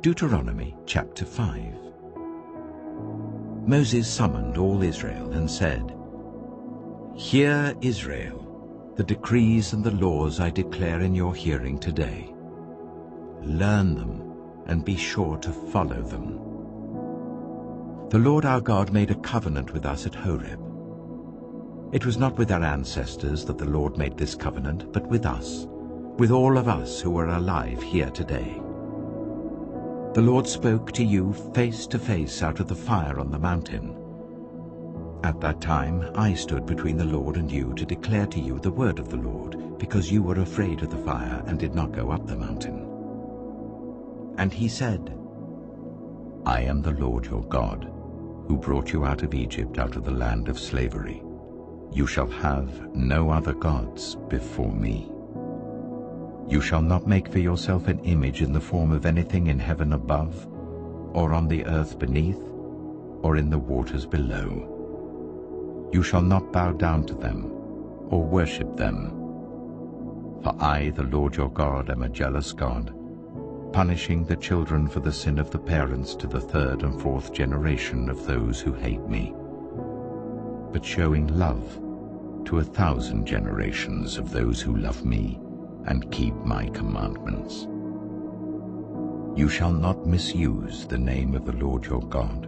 Deuteronomy chapter 5. Moses summoned all Israel and said, "Hear, Israel, the decrees and the laws I declare in your hearing today. Learn them and be sure to follow them. The Lord our God made a covenant with us at Horeb. It was not with our ancestors that the Lord made this covenant, but with us, with all of us who are alive here today. The Lord spoke to you face to face out of the fire on the mountain. At that time I stood between the Lord and you to declare to you the word of the Lord, because you were afraid of the fire and did not go up the mountain. And he said, I am the Lord your God, who brought you out of Egypt, out of the land of slavery. You shall have no other gods before me. You shall not make for yourself an image in the form of anything in heaven above, or on the earth beneath, or in the waters below. You shall not bow down to them, or worship them. For I, the Lord your God, am a jealous God, punishing the children for the sin of the parents to the third and fourth generation of those who hate me, but showing love to 1,000 generations of those who love me and keep my commandments. You shall not misuse the name of the Lord your God,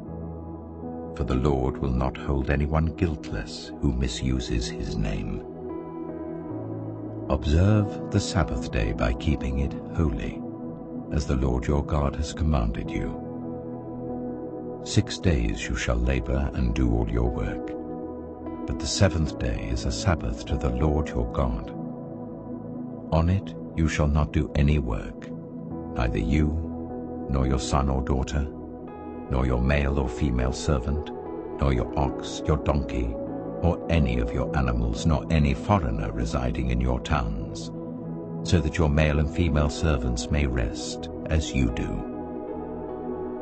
for the Lord will not hold anyone guiltless who misuses his name. Observe the Sabbath day by keeping it holy, as the Lord your God has commanded you. 6 days you shall labor and do all your work, but the seventh day is a Sabbath to the Lord your God. On it you shall not do any work, neither you, nor your son or daughter, nor your male or female servant, nor your ox, your donkey, or any of your animals, nor any foreigner residing in your towns, so that your male and female servants may rest as you do.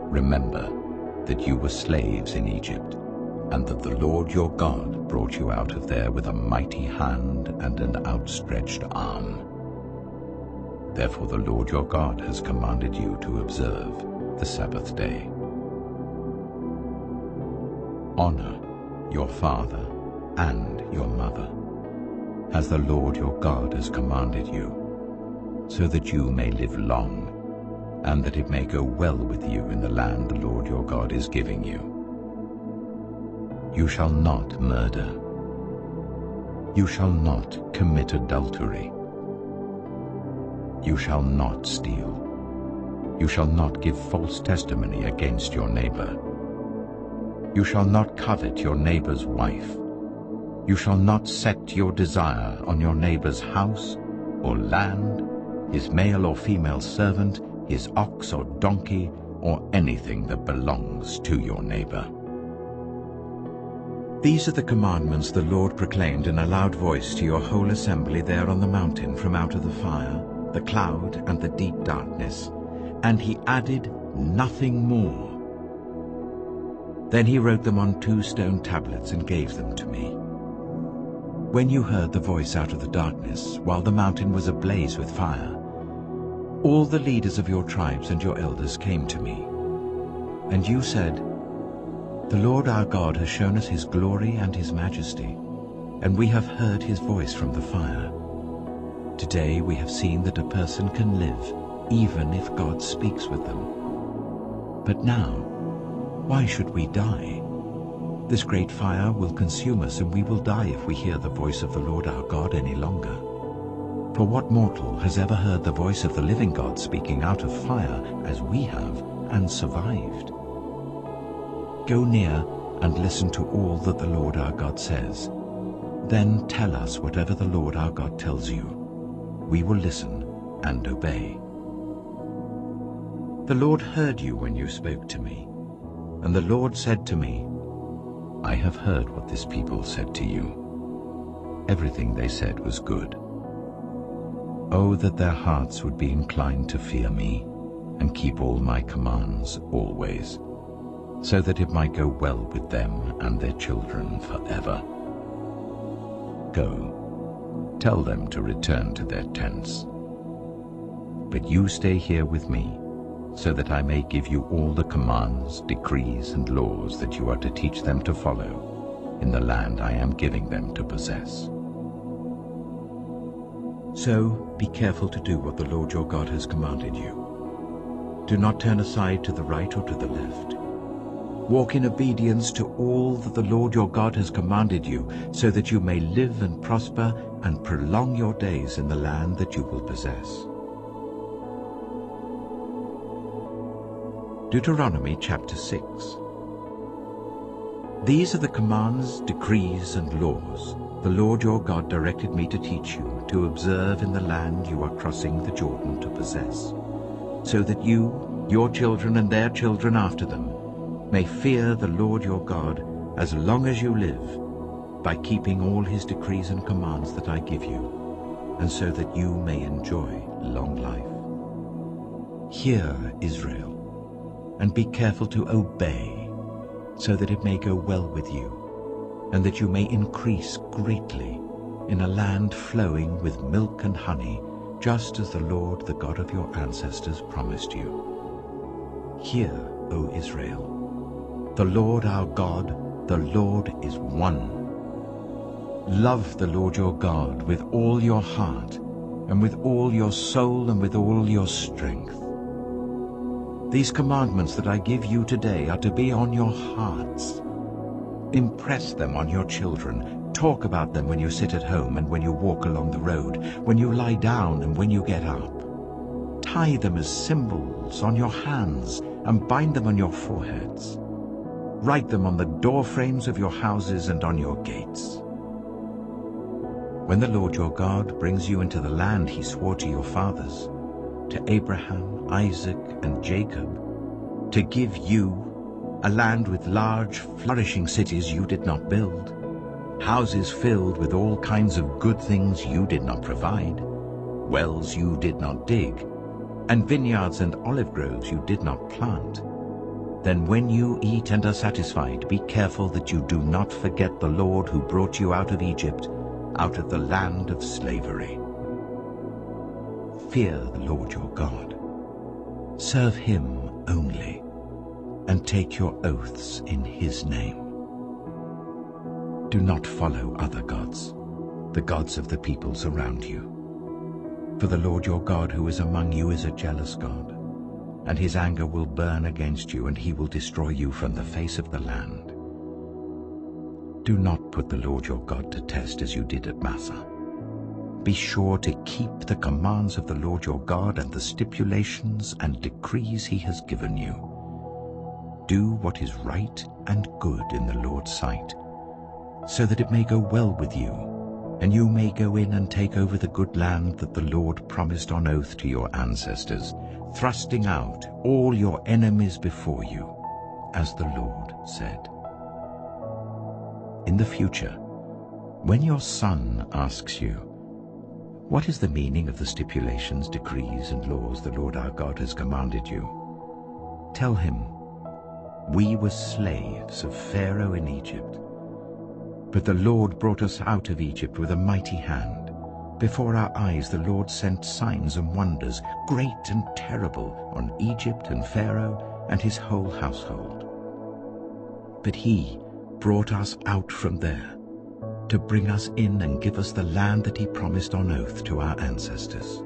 Remember that you were slaves in Egypt, and that the Lord your God brought you out of there with a mighty hand and an outstretched arm. Therefore the Lord your God has commanded you to observe the Sabbath day. Honor your father and your mother, as the Lord your God has commanded you, so that you may live long, and that it may go well with you in the land the Lord your God is giving you. You shall not murder. You shall not commit adultery. You shall not steal. You shall not give false testimony against your neighbor. You shall not covet your neighbor's wife. You shall not set your desire on your neighbor's house or land, his male or female servant, his ox or donkey, or anything that belongs to your neighbor. These are the commandments the Lord proclaimed in a loud voice to your whole assembly there on the mountain from out of the fire, the cloud, and the deep darkness, and he added nothing more. Then he wrote them on 2 stone tablets and gave them to me. When you heard the voice out of the darkness, while the mountain was ablaze with fire, all the leaders of your tribes and your elders came to me. And you said, The Lord our God has shown us his glory and his majesty, and we have heard his voice from the fire. Today we have seen that a person can live, even if God speaks with them. But now, why should we die? This great fire will consume us, and we will die if we hear the voice of the Lord our God any longer. For what mortal has ever heard the voice of the living God speaking out of fire, as we have, and survived? Go near and listen to all that the Lord our God says. Then tell us whatever the Lord our God tells you. We will listen and obey. The Lord heard you when you spoke to me, and the Lord said to me, I have heard what this people said to you. Everything they said was good. Oh, that their hearts would be inclined to fear me and keep all my commands always, so that it might go well with them and their children forever. Go, tell them to return to their tents. But you stay here with me, so that I may give you all the commands, decrees, and laws that you are to teach them to follow in the land I am giving them to possess. So be careful to do what the Lord your God has commanded you. Do not turn aside to the right or to the left. Walk in obedience to all that the Lord your God has commanded you, so that you may live and prosper and prolong your days in the land that you will possess. Deuteronomy chapter 6. These are the commands, decrees, and laws the Lord your God directed me to teach you, to observe in the land you are crossing the Jordan to possess, so that you, your children, and their children after them may fear the Lord your God as long as you live, by keeping all his decrees and commands that I give you, and so that you may enjoy long life. Hear, Israel, and be careful to obey, so that it may go well with you, and that you may increase greatly in a land flowing with milk and honey, just as the Lord, the God of your ancestors, promised you. Hear, O Israel, the Lord our God, the Lord is one. Love the Lord your God with all your heart, and with all your soul, and with all your strength. These commandments that I give you today are to be on your hearts. Impress them on your children. Talk about them when you sit at home and when you walk along the road, when you lie down and when you get up. Tie them as symbols on your hands and bind them on your foreheads. Write them on the door frames of your houses and on your gates. When the Lord your God brings you into the land he swore to your fathers, to Abraham, Isaac, and Jacob, to give you a land with large, flourishing cities you did not build, houses filled with all kinds of good things you did not provide, wells you did not dig, and vineyards and olive groves you did not plant, then when you eat and are satisfied, be careful that you do not forget the Lord who brought you out of Egypt, out of the land of slavery. Fear the Lord your God. Serve him only, and take your oaths in his name. Do not follow other gods, the gods of the peoples around you. For the Lord your God who is among you is a jealous God, and his anger will burn against you, and he will destroy you from the face of the land. Do not put the Lord your God to test as you did at Massah. Be sure to keep the commands of the Lord your God and the stipulations and decrees he has given you. Do what is right and good in the Lord's sight, so that it may go well with you, and you may go in and take over the good land that the Lord promised on oath to your ancestors, thrusting out all your enemies before you, as the Lord said. In the future, when your son asks you, "What is the meaning of the stipulations, decrees, and laws the Lord our God has commanded you?" tell him, "We were slaves of Pharaoh in Egypt, but the Lord brought us out of Egypt with a mighty hand. Before our eyes the Lord sent signs and wonders, great and terrible, on Egypt and Pharaoh and his whole household. But he brought us out from there to bring us in and give us the land that he promised on oath to our ancestors.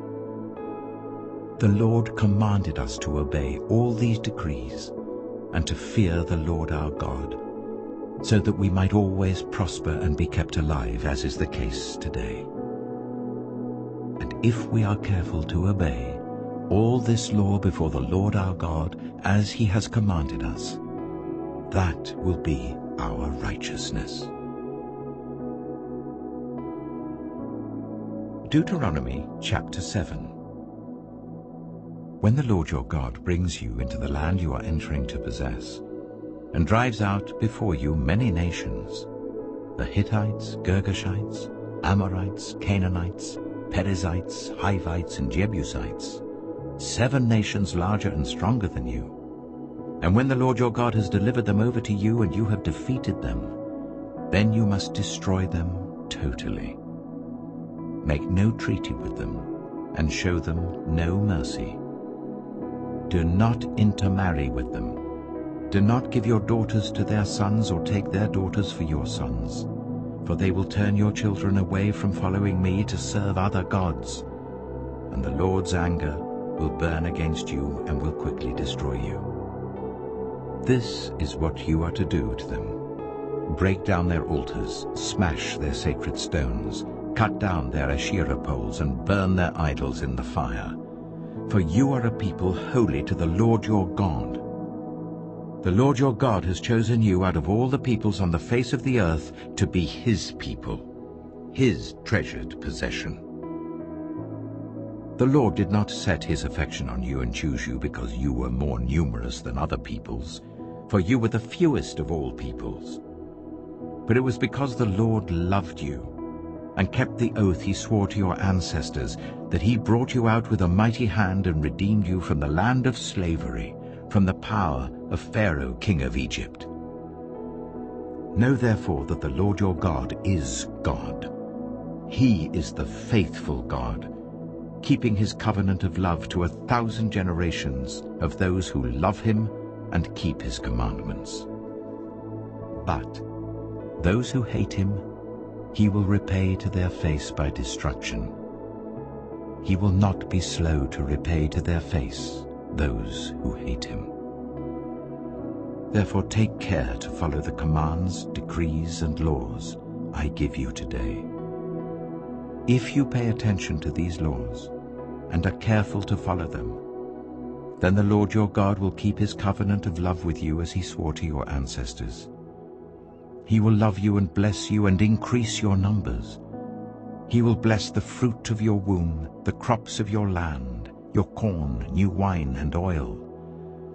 The Lord commanded us to obey all these decrees and to fear the Lord our God, so that we might always prosper and be kept alive, as is the case today. And if we are careful to obey all this law before the Lord our God, as he has commanded us, that will be our righteousness." Deuteronomy chapter 7. When the Lord your God brings you into the land you are entering to possess, and drives out before you many nations, the Hittites, Girgashites, Amorites, Canaanites, Perizzites, Hivites, and Jebusites, 7 nations larger and stronger than you, and when the Lord your God has delivered them over to you and you have defeated them, then you must destroy them totally. Make no treaty with them, and show them no mercy. Do not intermarry with them. Do not give your daughters to their sons or take their daughters for your sons, for they will turn your children away from following me to serve other gods, and the Lord's anger will burn against you and will quickly destroy you. This is what you are to do to them. Break down their altars, smash their sacred stones, cut down their Asherah poles, and burn their idols in the fire. For you are a people holy to the Lord your God. The Lord your God has chosen you out of all the peoples on the face of the earth to be his people, his treasured possession. The Lord did not set his affection on you and choose you because you were more numerous than other peoples, for you were the fewest of all peoples. But it was because the Lord loved you and kept the oath he swore to your ancestors, that he brought you out with a mighty hand and redeemed you from the land of slavery, from the power of Pharaoh, king of Egypt. Know therefore that the Lord your God is God. He is the faithful God, keeping his covenant of love to 1,000 generations of those who love him and keep his commandments. But those who hate him, he will repay to their face by destruction. He will not be slow to repay to their face those who hate him. Therefore take care to follow the commands, decrees, and laws I give you today. If you pay attention to these laws and are careful to follow them, then the Lord your God will keep his covenant of love with you as he swore to your ancestors. He will love you and bless you and increase your numbers. He will bless the fruit of your womb, the crops of your land, your corn, new wine, and oil,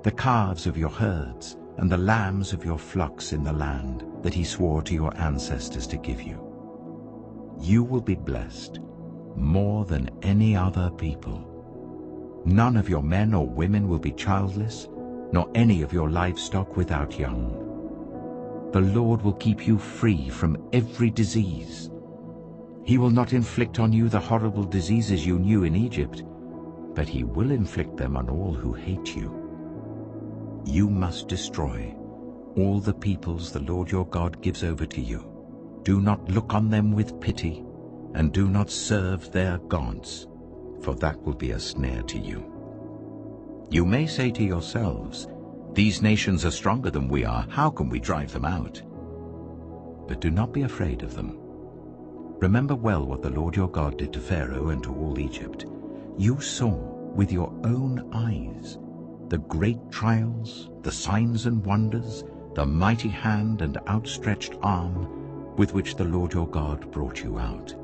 the calves of your herds, and the lambs of your flocks in the land that he swore to your ancestors to give you. You will be blessed more than any other people. None of your men or women will be childless, nor any of your livestock without young. The Lord will keep you free from every disease. He will not inflict on you the horrible diseases you knew in Egypt, but he will inflict them on all who hate you. You must destroy all the peoples the Lord your God gives over to you. Do not look on them with pity, and do not serve their gods, for that will be a snare to you. You may say to yourselves, "These nations are stronger than we are. How can we drive them out?" But do not be afraid of them. Remember well what the Lord your God did to Pharaoh and to all Egypt. You saw with your own eyes the great trials, the signs and wonders, the mighty hand and outstretched arm with which the Lord your God brought you out.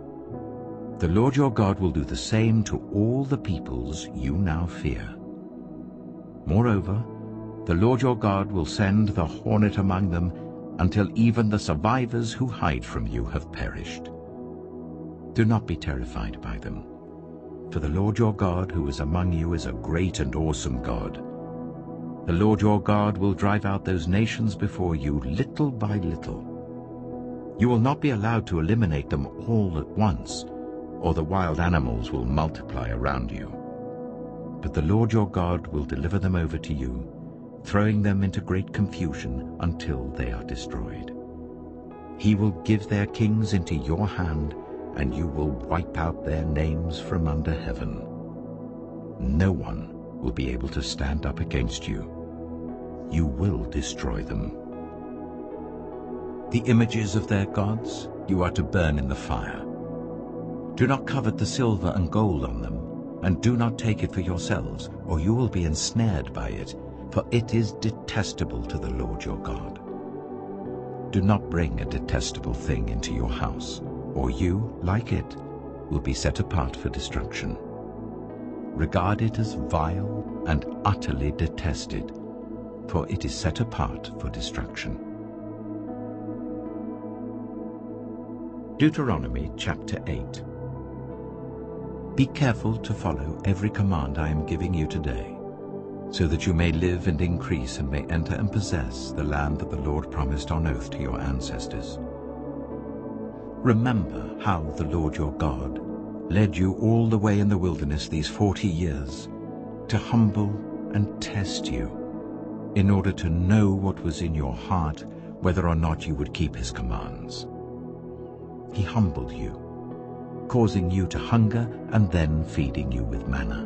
The Lord your God will do the same to all the peoples you now fear. Moreover, the Lord your God will send the hornet among them until even the survivors who hide from you have perished. Do not be terrified by them, for the Lord your God who is among you is a great and awesome God. The Lord your God will drive out those nations before you little by little. You will not be allowed to eliminate them all at once, or the wild animals will multiply around you. But the Lord your God will deliver them over to you, throwing them into great confusion until they are destroyed. He will give their kings into your hand, and you will wipe out their names from under heaven. No one will be able to stand up against you. You will destroy them. The images of their gods you are to burn in the fire. Do not covet the silver and gold on them, and do not take it for yourselves, or you will be ensnared by it, for it is detestable to the Lord your God. Do not bring a detestable thing into your house, or you, like it, will be set apart for destruction. Regard it as vile and utterly detested, for it is set apart for destruction. Deuteronomy chapter 8. Be careful to follow every command I am giving you today, so that you may live and increase and may enter and possess the land that the Lord promised on oath to your ancestors. Remember how the Lord your God led you all the way in the wilderness these 40 years, to humble and test you, in order to know what was in your heart, whether or not you would keep his commands. He humbled you, causing you to hunger and then feeding you with manna,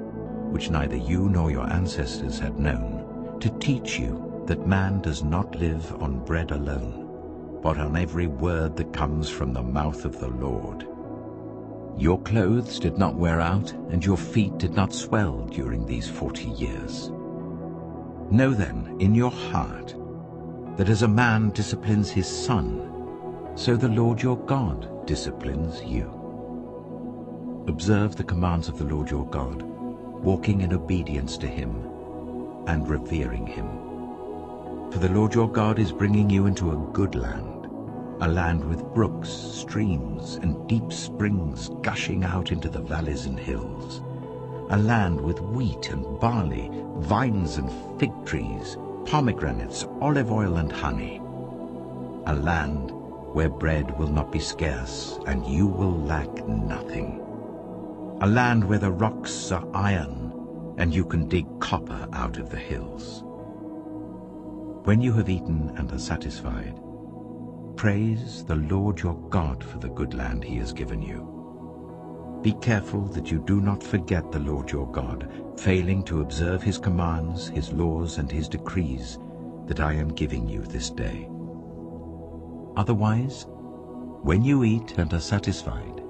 which neither you nor your ancestors had known, to teach you that man does not live on bread alone, but on every word that comes from the mouth of the Lord. Your clothes did not wear out, and your feet did not swell during these 40 years. Know then in your heart that as a man disciplines his son, so the Lord your God disciplines you. Observe the commands of the Lord your God, walking in obedience to him and revering him. For the Lord your God is bringing you into a good land, a land with brooks, streams, and deep springs gushing out into the valleys and hills, a land with wheat and barley, vines and fig trees, pomegranates, olive oil and honey, a land where bread will not be scarce and you will lack nothing, a land where the rocks are iron and you can dig copper out of the hills. When you have eaten and are satisfied, praise the Lord your God for the good land he has given you. Be careful that you do not forget the Lord your God, failing to observe his commands, his laws, and his decrees that I am giving you this day. Otherwise, when you eat and are satisfied,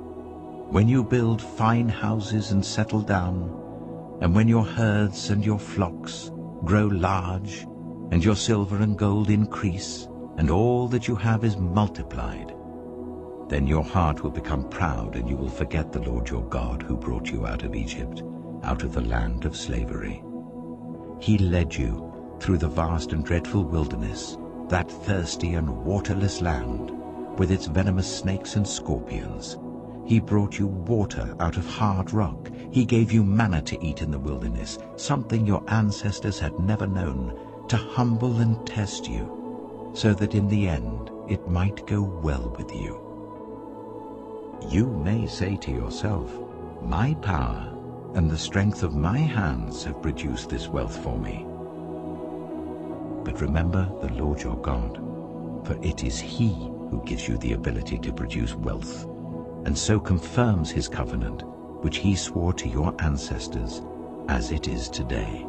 when you build fine houses and settle down, and when your herds and your flocks grow large, and your silver and gold increase, and all that you have is multiplied, then your heart will become proud, and you will forget the Lord your God who brought you out of Egypt, out of the land of slavery. He led you through the vast and dreadful wilderness, that thirsty and waterless land, with its venomous snakes and scorpions. He brought you water out of hard rock. He gave you manna to eat in the wilderness, something your ancestors had never known, to humble and test you, so that in the end it might go well with you. You may say to yourself, my power and the strength of my hands have produced this wealth for me. But remember the Lord your God, for it is he who gives you the ability to produce wealth, and so confirms his covenant, which he swore to your ancestors, as it is today.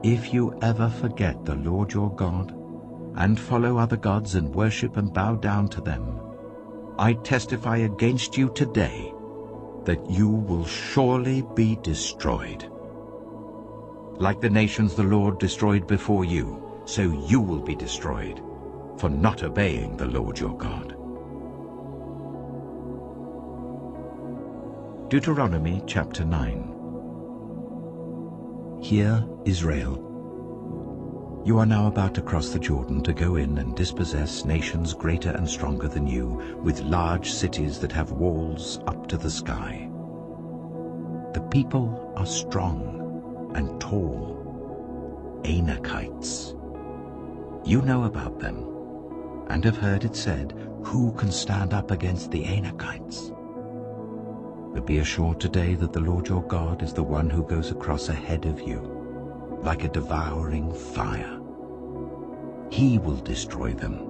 If you ever forget the Lord your God, and follow other gods and worship and bow down to them, I testify against you today that you will surely be destroyed. Like the nations the Lord destroyed before you, so you will be destroyed for not obeying the Lord your God. Deuteronomy chapter 9. Hear, Israel. You are now about to cross the Jordan to go in and dispossess nations greater and stronger than you, with large cities that have walls up to the sky. The people are strong and tall, Anakites. You know about them, and have heard it said, who can stand up against the Anakites? But be assured today that the Lord your God is the one who goes across ahead of you, like a devouring fire. He will destroy them.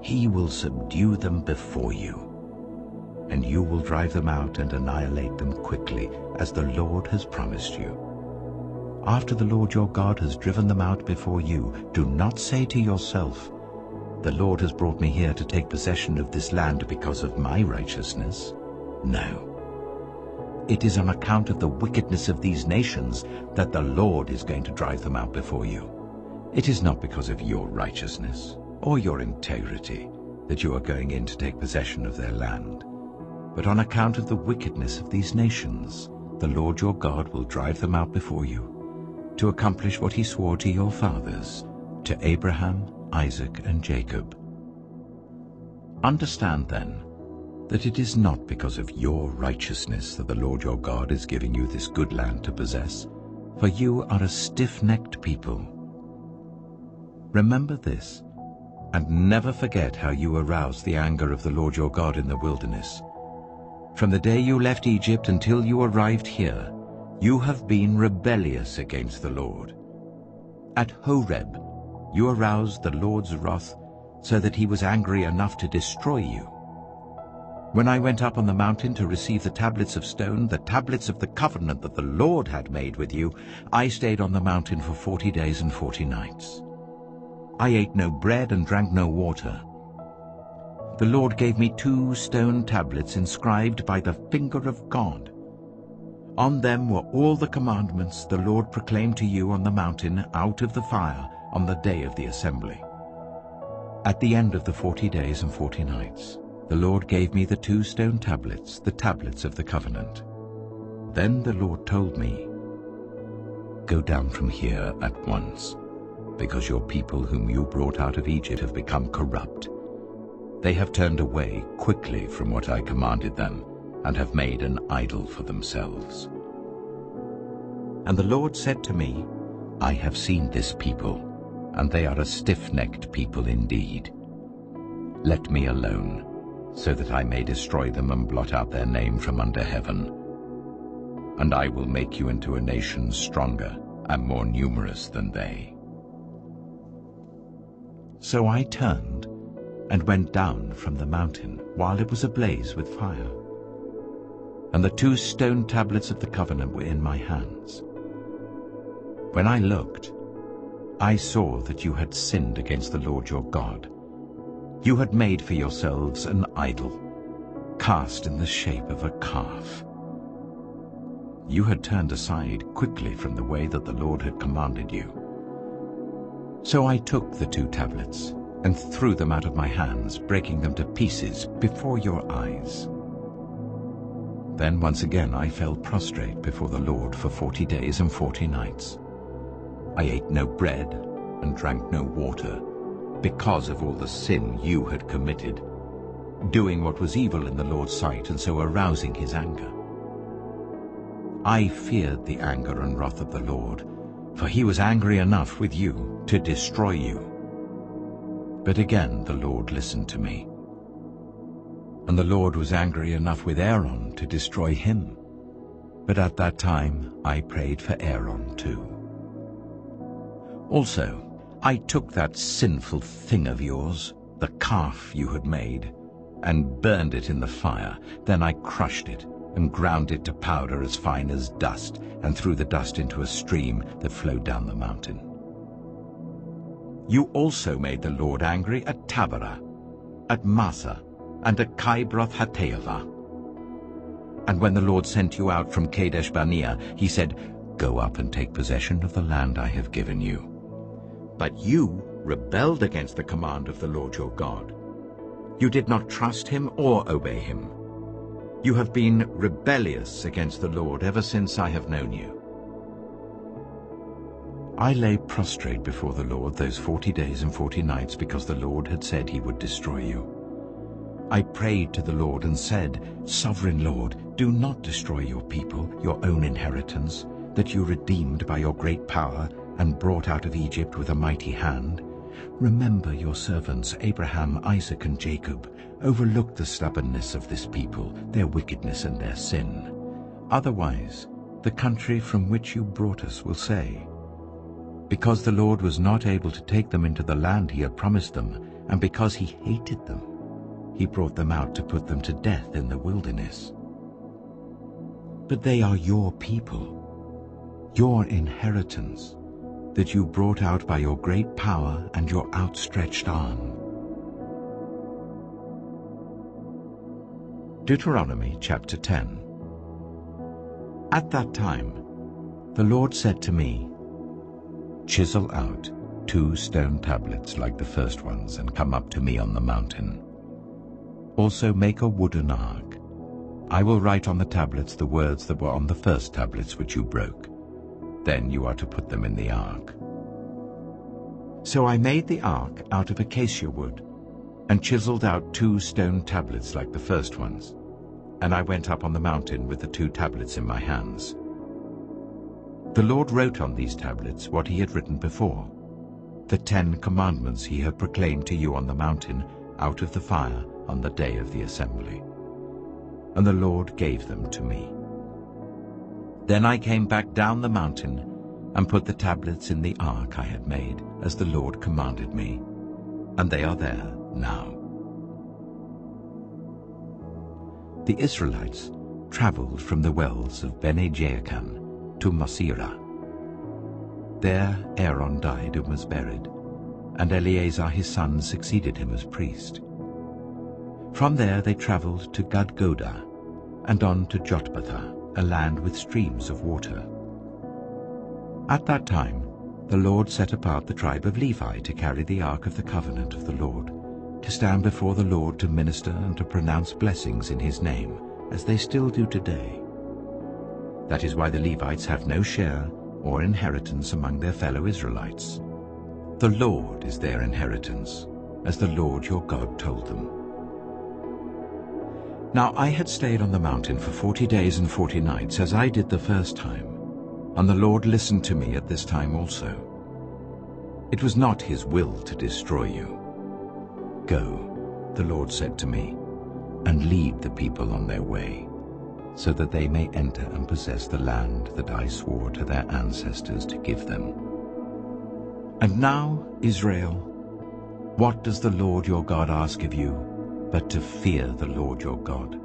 He will subdue them before you, and you will drive them out and annihilate them quickly, as the Lord has promised you. After the Lord your God has driven them out before you, do not say to yourself, the Lord has brought me here to take possession of this land because of my righteousness. No. It is on account of the wickedness of these nations that the Lord is going to drive them out before you. It is not because of your righteousness or your integrity that you are going in to take possession of their land, but on account of the wickedness of these nations, the Lord your God will drive them out before you, to accomplish what he swore to your fathers, to Abraham, Isaac, and Jacob. Understand then that it is not because of your righteousness that the Lord your God is giving you this good land to possess, for you are a stiff-necked people. Remember this, and never forget how you aroused the anger of the Lord your God in the wilderness. From the day you left Egypt until you arrived here, You have been rebellious against the Lord. At Horeb, you aroused the Lord's wrath so that he was angry enough to destroy you. When I went up on the mountain to receive the tablets of stone, the tablets of the covenant that the Lord had made with you, I stayed on the mountain for 40 days and 40 nights. I ate no bread and drank no water. The Lord gave me 2 stone tablets inscribed by the finger of God. On them were all the commandments the Lord proclaimed to you on the mountain out of the fire on the day of the assembly. At the end of the 40 days and 40 nights, the Lord gave me the 2 stone tablets, the tablets of the covenant. Then the Lord told me, "Go down from here at once, because your people whom you brought out of Egypt have become corrupt. They have turned away quickly from what I commanded them, and have made an idol for themselves." And the Lord said to me, "I have seen this people, and they are a stiff-necked people indeed. Let me alone, so that I may destroy them and blot out their name from under heaven. And I will make you into a nation stronger and more numerous than they." So I turned and went down from the mountain while it was ablaze with fire. And the 2 stone tablets of the covenant were in my hands. When I looked, I saw that you had sinned against the Lord your God. You had made for yourselves an idol, cast in the shape of a calf. You had turned aside quickly from the way that the Lord had commanded you. So I took the 2 tablets and threw them out of my hands, breaking them to pieces before your eyes. Then once again I fell prostrate before the Lord for 40 days and 40 nights. I ate no bread and drank no water, because of all the sin you had committed, doing what was evil in the Lord's sight and so arousing his anger. I feared the anger and wrath of the Lord, for he was angry enough with you to destroy you. But again the Lord listened to me. And the Lord was angry enough with Aaron to destroy him. But at that time I prayed for Aaron too. Also, I took that sinful thing of yours, the calf you had made, and burned it in the fire. Then I crushed it and ground it to powder as fine as dust, and threw the dust into a stream that flowed down the mountain. You also made the Lord angry at Taberah, at Massa, and at Kibroth-Hattaavah. And when the Lord sent you out from Kadesh-Barnea, he said, "Go up and take possession of the land I have given you." But you rebelled against the command of the Lord your God. You did not trust him or obey him. You have been rebellious against the Lord ever since I have known you. I lay prostrate before the Lord those 40 days and 40 nights because the Lord had said he would destroy you. I prayed to the Lord and said, "Sovereign Lord, do not destroy your people, your own inheritance, that you redeemed by your great power and brought out of Egypt with a mighty hand. Remember your servants Abraham, Isaac, and Jacob. Overlook the stubbornness of this people, their wickedness and their sin. Otherwise, the country from which you brought us will say, 'Because the Lord was not able to take them into the land he had promised them, and because he hated them, he brought them out to put them to death in the wilderness.' But they are your people, your inheritance, that you brought out by your great power and your outstretched arm." Deuteronomy chapter 10. At that time, the Lord said to me, "Chisel out 2 stone tablets like the first ones and come up to me on the mountain. Also make a wooden ark. I will write on the tablets the words that were on the first tablets which you broke. Then you are to put them in the ark." So I made the ark out of acacia wood and chiseled out 2 stone tablets like the first ones, and I went up on the mountain with the 2 tablets in my hands. The Lord wrote on these tablets what he had written before, the 10 commandments he had proclaimed to you on the mountain out of the fire on the day of the assembly. And the Lord gave them to me. Then I came back down the mountain and put the tablets in the ark I had made, as the Lord commanded me, and they are there now. The Israelites traveled from the wells of Bene-Jaakan to Mosera. There Aaron died and was buried, and Eleazar his son succeeded him as priest. From there they traveled to Gudgodah and on to Jotbathah, a land with streams of water. At that time the Lord set apart the tribe of Levi to carry the ark of the covenant of the Lord, to stand before the Lord to minister and to pronounce blessings in his name, as they still do today. That is why the Levites have no share or inheritance among their fellow Israelites. The Lord is their inheritance, as the Lord your God told them. Now I had stayed on the mountain for 40 days and 40 nights, as I did the first time, and the Lord listened to me at this time also. It was not his will to destroy you. Go, the Lord said to me, and lead the people on their way, so that they may enter and possess the land that I swore to their ancestors to give them. And now, Israel, what does the Lord your God ask of you but to fear the Lord your God,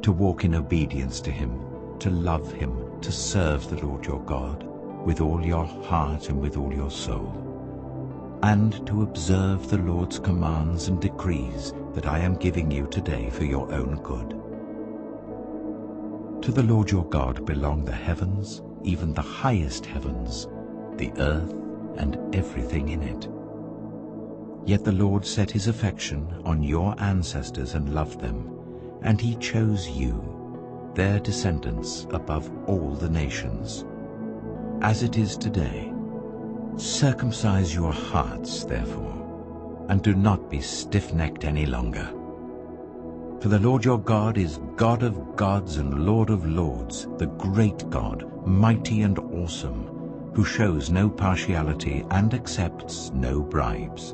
to walk in obedience to him, to love him, to serve the Lord your God with all your heart and with all your soul, and to observe the Lord's commands and decrees that I am giving you today for your own good? To the Lord your God belong the heavens, even the highest heavens, the earth, and everything in it. Yet the Lord set his affection on your ancestors and loved them, and he chose you, their descendants, above all the nations. As it is today, circumcise your hearts, therefore, and do not be stiff-necked any longer. For the Lord your God is God of gods and Lord of lords, the great God, mighty and awesome, who shows no partiality and accepts no bribes.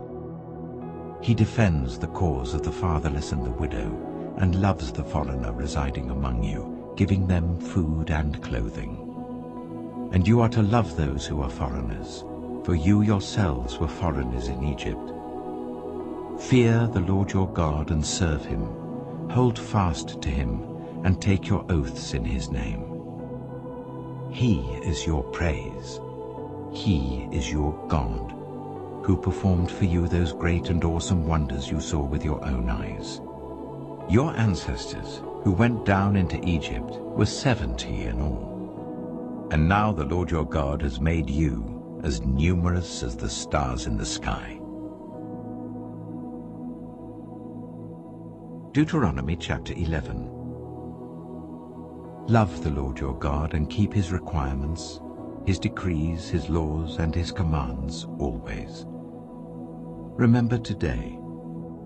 He defends the cause of the fatherless and the widow, and loves the foreigner residing among you, giving them food and clothing. And you are to love those who are foreigners, for you yourselves were foreigners in Egypt. Fear the Lord your God and serve him. Hold fast to him, and take your oaths in his name. He is your praise. He is your God, who performed for you those great and awesome wonders you saw with your own eyes. Your ancestors, who went down into Egypt, were 70 in all. And now the Lord your God has made you as numerous as the stars in the sky. Deuteronomy chapter 11. Love the Lord your God and keep his requirements, his decrees, his laws, and his commands always. Remember today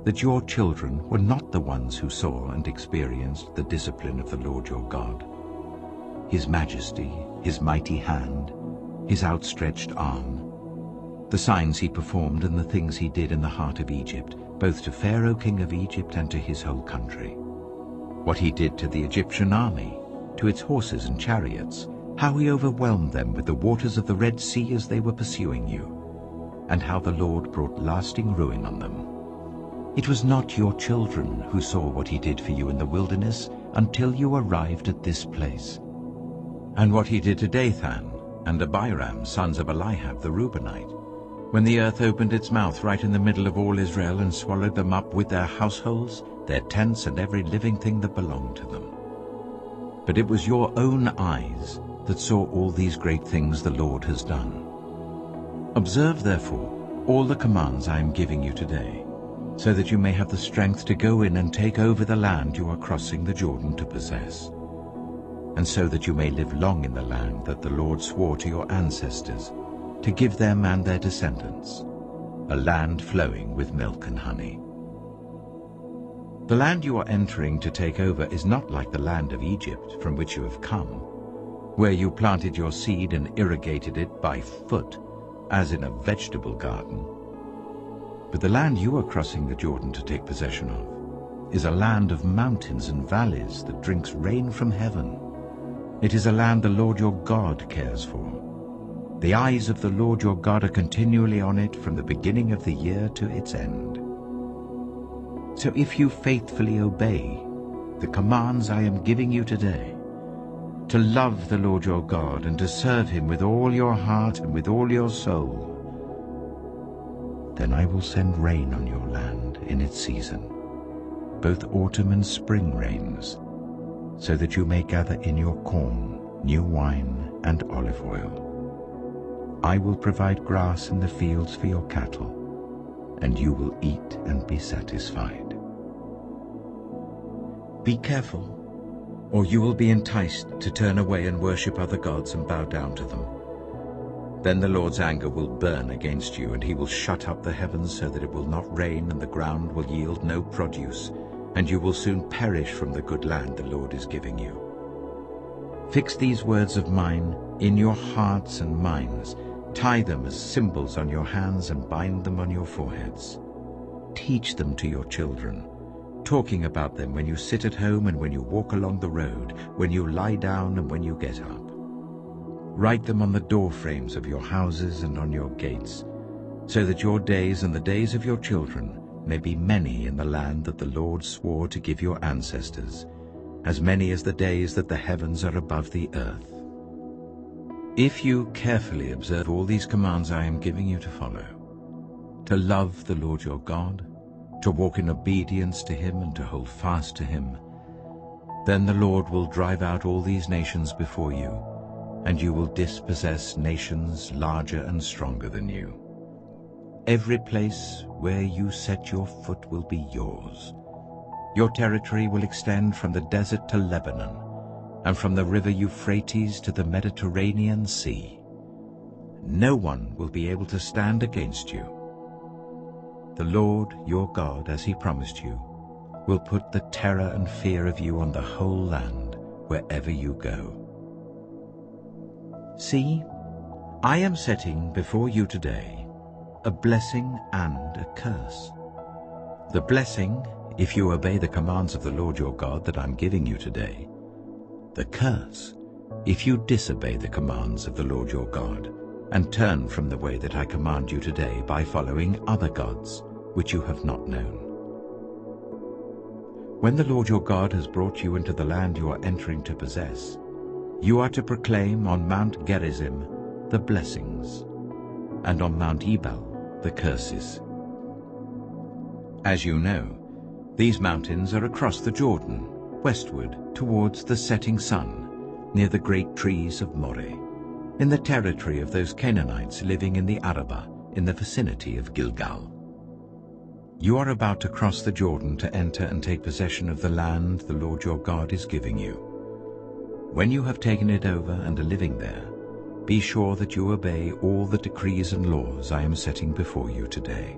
that your children were not the ones who saw and experienced the discipline of the Lord your God, his majesty, his mighty hand, his outstretched arm, the signs he performed and the things he did in the heart of Egypt, both to Pharaoh king of Egypt and to his whole country. What he did to the Egyptian army, to its horses and chariots, how he overwhelmed them with the waters of the Red Sea as they were pursuing you, and how the Lord brought lasting ruin on them. It was not your children who saw what he did for you in the wilderness until you arrived at this place. And what he did to Dathan and Abiram, sons of Eliab the Reubenite, when the earth opened its mouth right in the middle of all Israel and swallowed them up with their households, their tents, and every living thing that belonged to them. But it was your own eyes that saw all these great things the Lord has done. Observe, therefore, all the commands I am giving you today, so that you may have the strength to go in and take over the land you are crossing the Jordan to possess, and so that you may live long in the land that the Lord swore to your ancestors, to give them and their descendants, a land flowing with milk and honey. The land you are entering to take over is not like the land of Egypt from which you have come, where you planted your seed and irrigated it by foot, as in a vegetable garden. But the land you are crossing the Jordan to take possession of is a land of mountains and valleys that drinks rain from heaven, It is a land the Lord your God cares for. The eyes of the Lord your God are continually on it from the beginning of the year to its end. So if you faithfully obey the commands I am giving you today, to love the Lord your God and to serve him with all your heart and with all your soul, then I will send rain on your land in its season, both autumn and spring rains, so that you may gather in your corn, new wine, and olive oil. I will provide grass in the fields for your cattle, and you will eat and be satisfied. Be careful, or you will be enticed to turn away and worship other gods and bow down to them. Then the Lord's anger will burn against you, and he will shut up the heavens so that it will not rain, and the ground will yield no produce, and you will soon perish from the good land the Lord is giving you. Fix these words of mine in your hearts and minds. Tie them as symbols on your hands and bind them on your foreheads. Teach them to your children, talking about them when you sit at home and when you walk along the road, when you lie down and when you get up. Write them on the door frames of your houses and on your gates, so that your days and the days of your children may be many in the land that the Lord swore to give your ancestors, as many as the days that the heavens are above the earth. If you carefully observe all these commands I am giving you to follow, to love the Lord your God, to walk in obedience to him and to hold fast to him, then the Lord will drive out all these nations before you, and you will dispossess nations larger and stronger than you. Every place where you set your foot will be yours. Your territory will extend from the desert to Lebanon, and from the river Euphrates to the Mediterranean Sea. No one will be able to stand against you. The Lord your God, as he promised you, will put the terror and fear of you on the whole land wherever you go. See, I am setting before you today a blessing and a curse. The blessing, if you obey the commands of the Lord your God that I'm giving you today. The curse, if you disobey the commands of the Lord your God and turn from the way that I command you today by following other gods which you have not known. When the Lord your God has brought you into the land you are entering to possess, you are to proclaim on Mount Gerizim the blessings, and on Mount Ebal the curses. As you know, these mountains are across the Jordan, westward towards the setting sun, near the great trees of Moreh, in the territory of those Canaanites living in the Arabah, in the vicinity of Gilgal. You are about to cross the Jordan to enter and take possession of the land the Lord your God is giving you. When you have taken it over and are living there, be sure that you obey all the decrees and laws I am setting before you today.